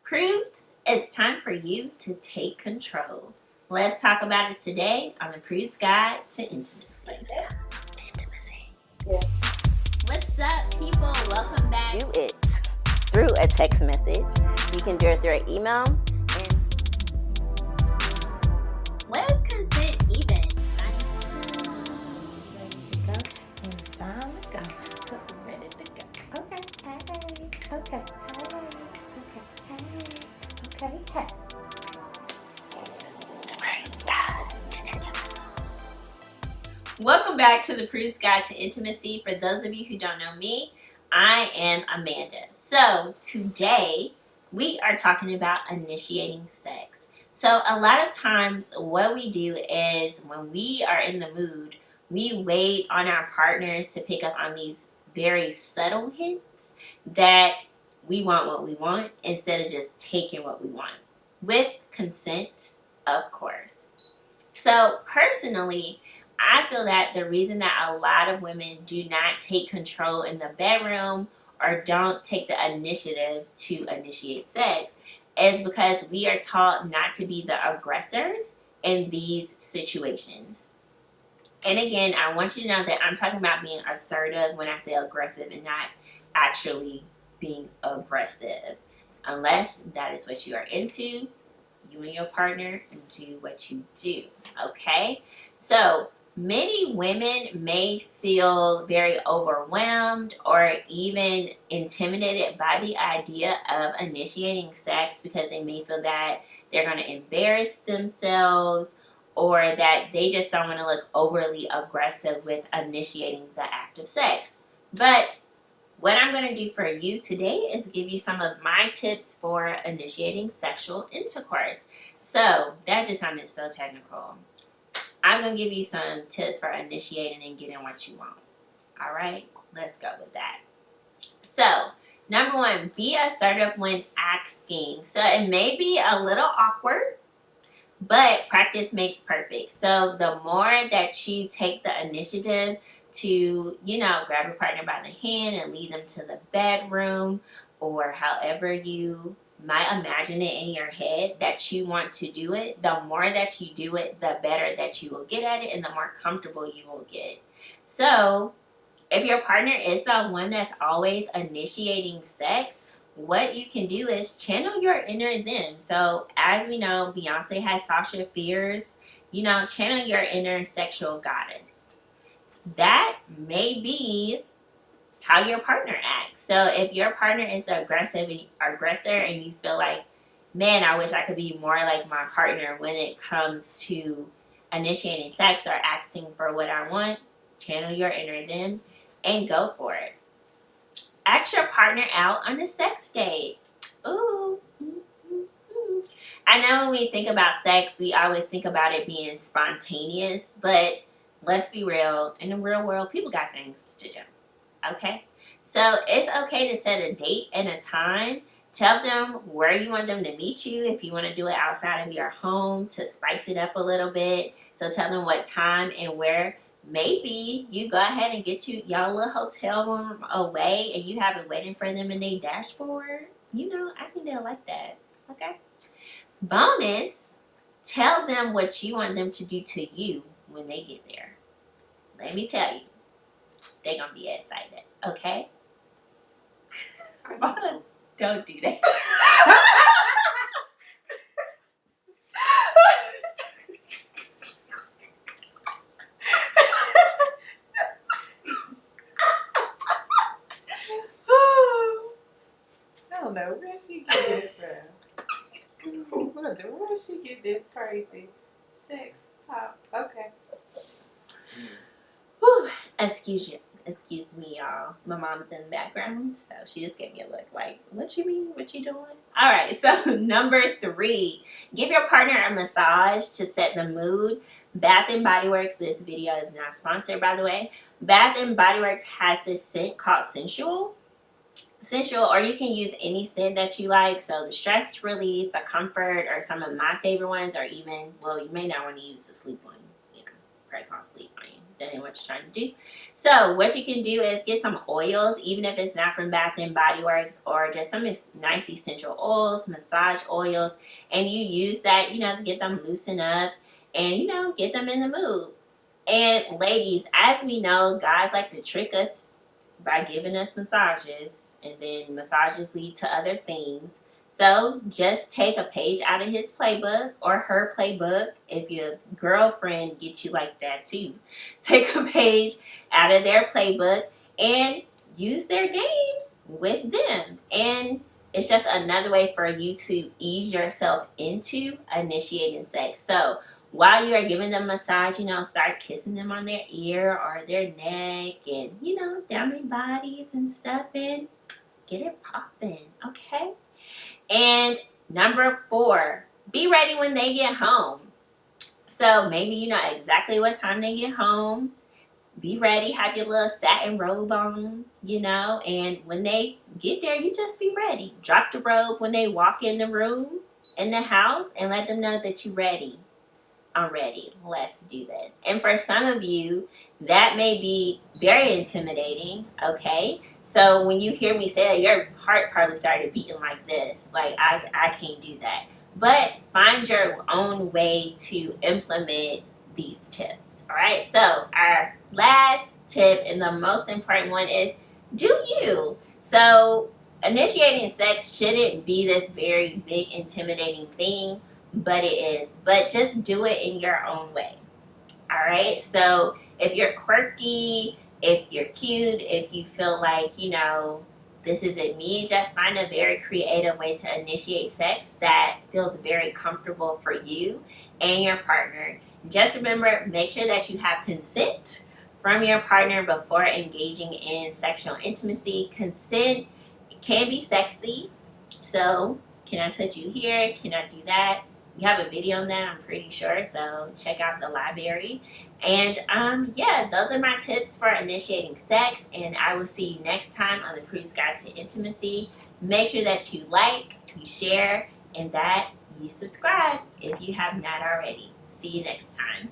Prudes, it's time for you to take control. Let's talk about it today on the Prude's Guide to Intimacy. Intimacy. Yeah. What's up, people? Welcome back. Do it through a text message. You can do it through an email. And what is consent even? Ready to go. Okay. Hey. Okay. Hey. Welcome back to the Prude's Guide to Intimacy. For those of you who don't know me, I am Amanda. So today we are talking about initiating sex. So a lot of times what we do is when we are in the mood, we wait on our partners to pick up on these very subtle hints that we want what we want instead of just taking what we want. With consent, of course. So personally, I feel that the reason that a lot of women do not take control in the bedroom or don't take the initiative to initiate sex is because we are taught not to be the aggressors in these situations. And again, I want you to know that I'm talking about being assertive when I say aggressive and not actually being aggressive. Unless that is what you are into, you and your partner do what you do, okay? So many women may feel very overwhelmed or even intimidated by the idea of initiating sex because they may feel that they're going to embarrass themselves or that they just don't want to look overly aggressive with initiating the act of sex. But what I'm going to do for you today is give you some of my tips for initiating sexual intercourse. So that just sounded so technical. I'm going to give you some tips for initiating and getting what you want. All right, let's go with that. So, number one, be assertive when asking. So it may be a little awkward, but practice makes perfect. So the more that you take the initiative to, grab your partner by the hand and lead them to the bedroom or however you might imagine it in your head that you want to do it, the more that you do it, the better that you will get at it and the more comfortable you will get. So if your partner is the one that's always initiating sex, what you can do is channel your inner them. So as we know, Beyonce has Sasha Fierce, channel your inner sexual goddess. That may be how your partner acts. So if your partner is the aggressor and you feel like, man, I wish I could be more like my partner when it comes to initiating sex or asking for what I want, channel your inner them and go for it. Ask your partner out on a sex date. Ooh. I know when we think about sex, we always think about it being spontaneous, but let's be real. In the real world, people got things to do. Okay? So it's okay to set a date and a time. Tell them where you want them to meet you if you want to do it outside of your home to spice it up a little bit. So tell them what time and where. Maybe you go ahead and get y'all a little hotel room away and you have it waiting for them in their dashboard. I think they'll like that. Okay? Bonus, tell them what you want them to do to you when they get there. Let me tell you, they're going to be excited. Okay? Don't do that. I don't know where she get this from. Where she get this crazy sex talk? Okay. Whew. Excuse me, y'all. My mom's in the background, so she just gave me a look like, what you mean? What you doing? All right, so number 3, give your partner a massage to set the mood. Bath and Body Works, this video is not sponsored, by the way. Bath and Body Works has this scent called Sensual, or you can use any scent that you like. So the stress relief, the comfort, or some of my favorite ones, or even, well, you may not want to use the sleep one. Probably can't sleep on you. that ain't what you're trying to do. So what you can do is get some oils, even if it's not from Bath and Body Works, or just some nice essential oils, massage oils, and you use that, to get them loosened up and, get them in the mood. And ladies, as we know, guys like to trick us by giving us massages, and then massages lead to other things. So just take a page out of his playbook or her playbook. If your girlfriend gets you like that too, take a page out of their playbook and use their games with them. And it's just another way for you to ease yourself into initiating sex. So while you are giving them a massage, start kissing them on their ear or their neck and, down their bodies and stuff, and get it popping, okay? And number 4, be ready when they get home. So maybe you know exactly what time they get home. Be ready, have your little satin robe on, and when they get there, you just be ready. Drop the robe when they walk in the room, in the house, and let them know that you're ready. I'm ready. Let's do this. And for some of you, that may be very intimidating, okay? So when you hear me say that, your heart probably started beating like this. Like, I can't do that. But find your own way to implement these tips, all right? So our last tip and the most important one is do you. So initiating sex shouldn't be this very big, intimidating thing, but it is. But just do it in your own way. All right? So if you're quirky, if you're cute, if you feel like, this isn't me, just find a very creative way to initiate sex that feels very comfortable for you and your partner. Just remember, make sure that you have consent from your partner before engaging in sexual intimacy. Consent can be sexy. So, can I touch you here? Can I do that? We have a video on that, I'm pretty sure, so check out the library. And those are my tips for initiating sex, and I will see you next time on the Cruise Guides to Intimacy. Make sure that you like, you share, and that you subscribe if you have not already. See you next time.